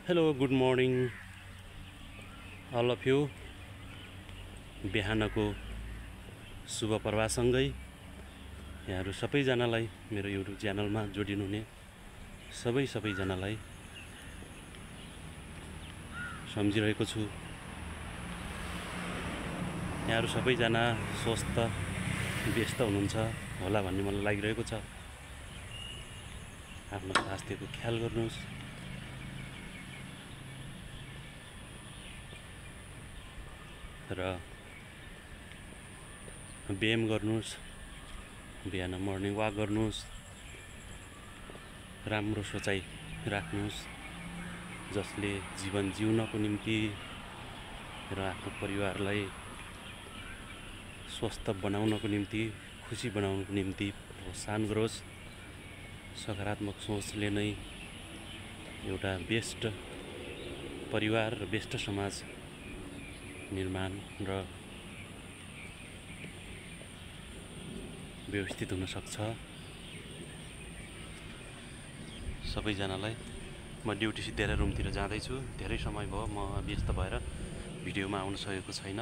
Hello, good morning, all of you. बिहानको शुभ प्रभातसँगै यहाँहरू सबैजनालाई मेरो युट्युब च्यानलमा जोडिनुहुने सबैजनालाई सम्झिरहेको छु। यहाँहरू सबैजना स्वस्थ व्यस्त हुनुहुन्छ होला भन्ने मलाई लागिरहेको छ। आफ्नो स्वास्थ्यको ख्याल गर्नुहोस्। र व्यायाम गर्नुहोस्, बिहान मर्निङ वाक गर्नुहोस्, राम्रो सोचाइ राख्नुहोस् जसले जीवन जिउनको निम्ति र आफ्नो परिवारलाई स्वस्थ बनाउनको निम्ति, खुसी बनाउनको निम्ति प्रोत्साहन गरोस्। सकारात्मक सोचले नै एउटा बेस्ट परिवार र बेस्ट समाज निर्माण र व्यवस्थित हुन सक्छ। सबैजनालाई म ड्युटी सिद्ध्याएर रुमतिर जाँदैछु। धेरै समय भयो म व्यस्त भएर भिडियोमा आउन सकेको छैन।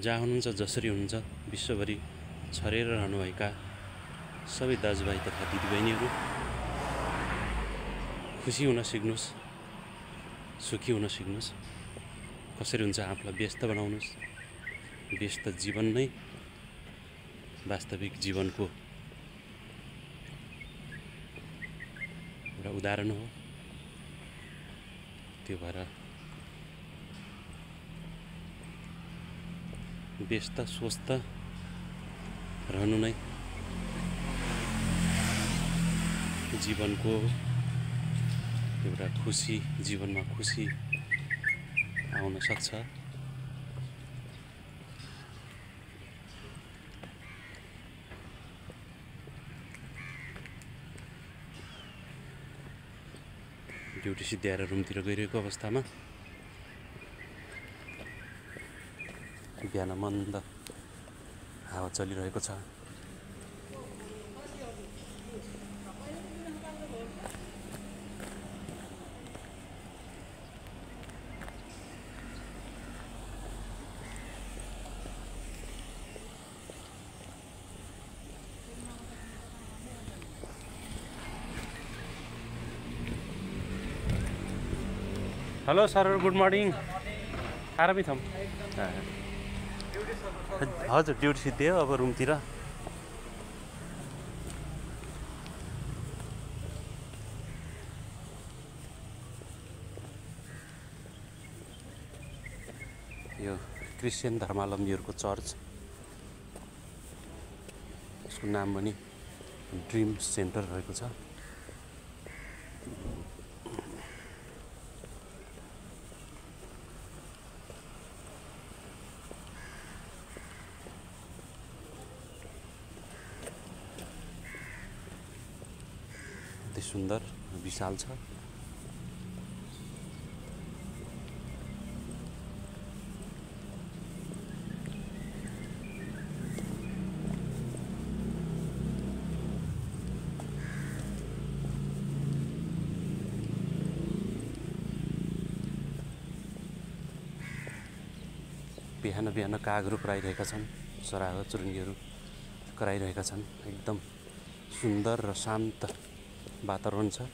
जहाँ हुनुहुन्छ, जसरी हुनुहुन्छ, विश्वभरि छरेर रहनुभएका सबै दाजुभाइ तथा दिदीबहिनीहरू खुसी हुन सिक्नुहोस्, सुखी हुन सिक्नुहोस्। कसरी हुन्छ आफूलाई व्यस्त बनाउनुहोस्। व्यस्त जीवन नै वास्तविक जीवनको एउटा उदाहरण हो। त्यो भएर व्यस्त स्वस्थ रहनु नै जीवनको एउटा खुसी, जीवनमा खुसी आउन सक्छ। ड्युटी सिद्ध्याएर रुमतिर गइरहेको अवस्थामा बिहान मन्द हावा चलिरहेको छ। Hello sir, good morning. आरामै छौँ। हजुर, ड्युटी सिद्धियो अब रुमतिर। यो क्रिस्चियन धर्मावलम्बीहरूको चर्च, यसको नाम पनि ड्रिम सेन्टर रहेको छ। अति सुन्दर, विशाल छ। बिहान बिहान कागहरू कराइरहेका छन्, चराहा चुरुङ्गीहरू कराइरहेका छन्। एकदम सुन्दर र शान्त वातावरण छ।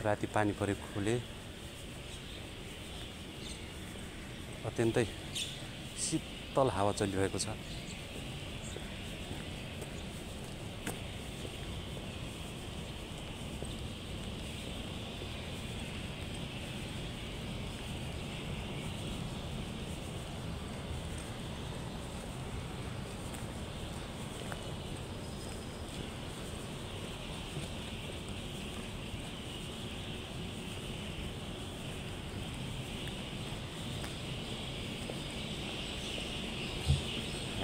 राति पानी परेकोले अत्यन्तै शीतल हावा चलिरहेको छ।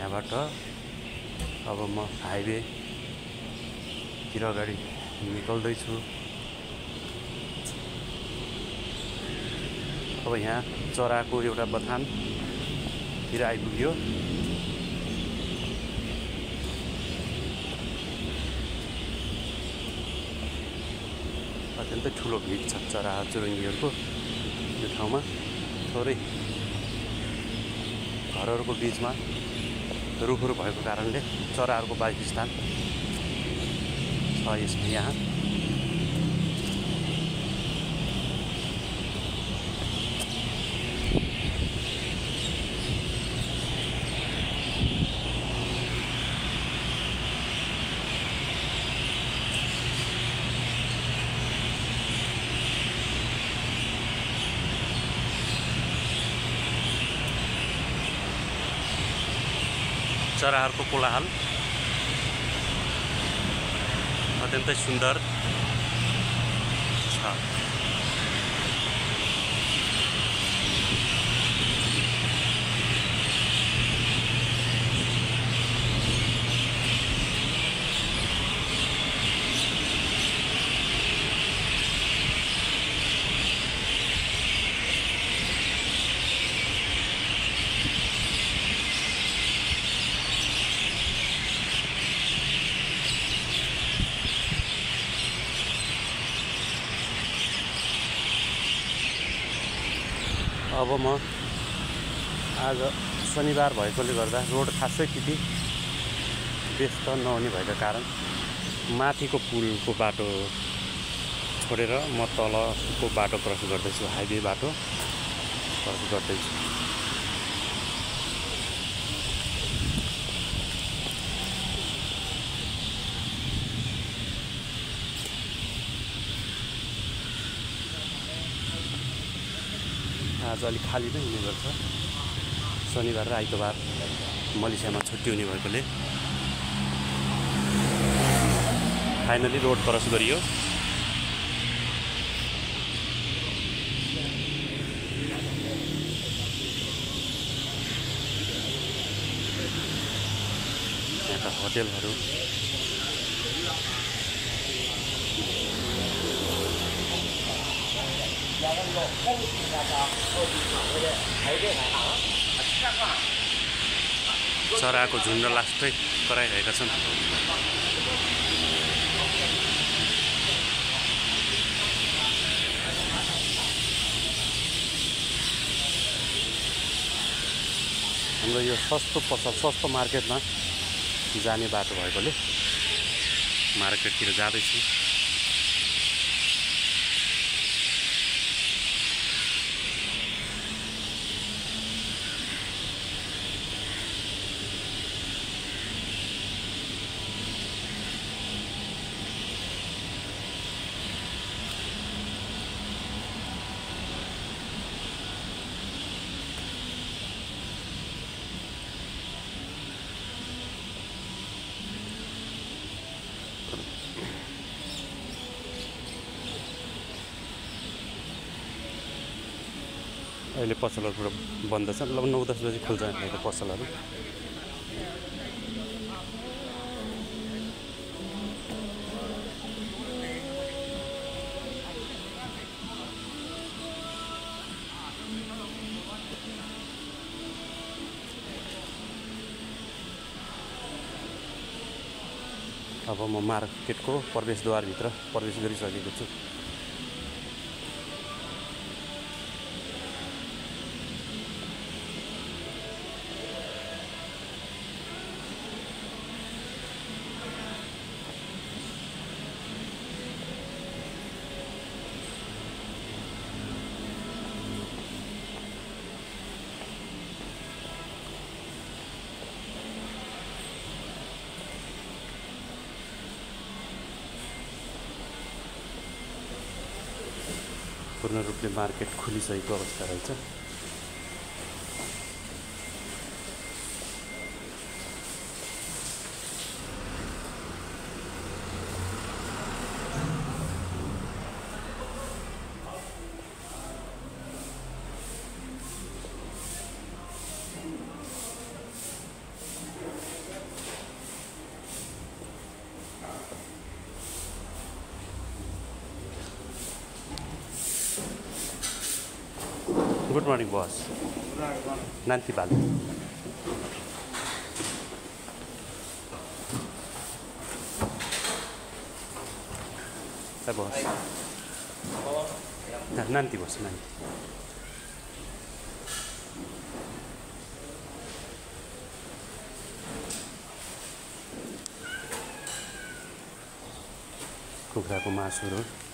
यहाँबाट अब म हाइवेतिर अगाडि निकल्दैछु। अब यहाँ चराको एउटा बथानतिर आइपुग्यो। अत्यन्तै ठुलो भिड छ चरा चुरुङ्गीहरूको यो ठाउँमा। थोरै घरहरूको बिचमा रुखहरू भएको कारणले चराहरूको वासस्थान छ यसमा यहाँ। चराहरूको कोलाहल अत्यन्तै सुन्दर छ। अब म आज शनिबार भएकोले गर्दा रोड खासै त्यति व्यस्त नहुने भएका कारण माथिको पुलको बाटो छोडेर म तलको बाटो क्रस गर्दैछु, हाइवे बाटो क्रस गर्दैछु। आज अलिक खाली नै हुने गर्छ, शनिबार र आइतबार मलेसियामा छुट्टी हुने भएकोले। फाइनली रोड क्रस गरियो। यहाँका होटेलहरू चराको झुन्ड लास्टै कराइरहेका छन्। हाम्रो यो सस्तो मार्केटमा जाने बाटो भएकोले मार्केटतिर जाँदैछु। अहिले पसलहरू पुरा बन्द छ, लगभग 9-10 बजी खुल्छ यहाँको पसलहरू। अब म मार्केटको प्रवेशद्वारभित्र प्रवेश गरिसकेको छु। पूर्ण रूपले मार्केट खुलिसकेको अवस्था रहेछ। गुड मर्निङ बस नान्ती बाल बस नान्ती बस नान्ती कुखुराको मासुहरू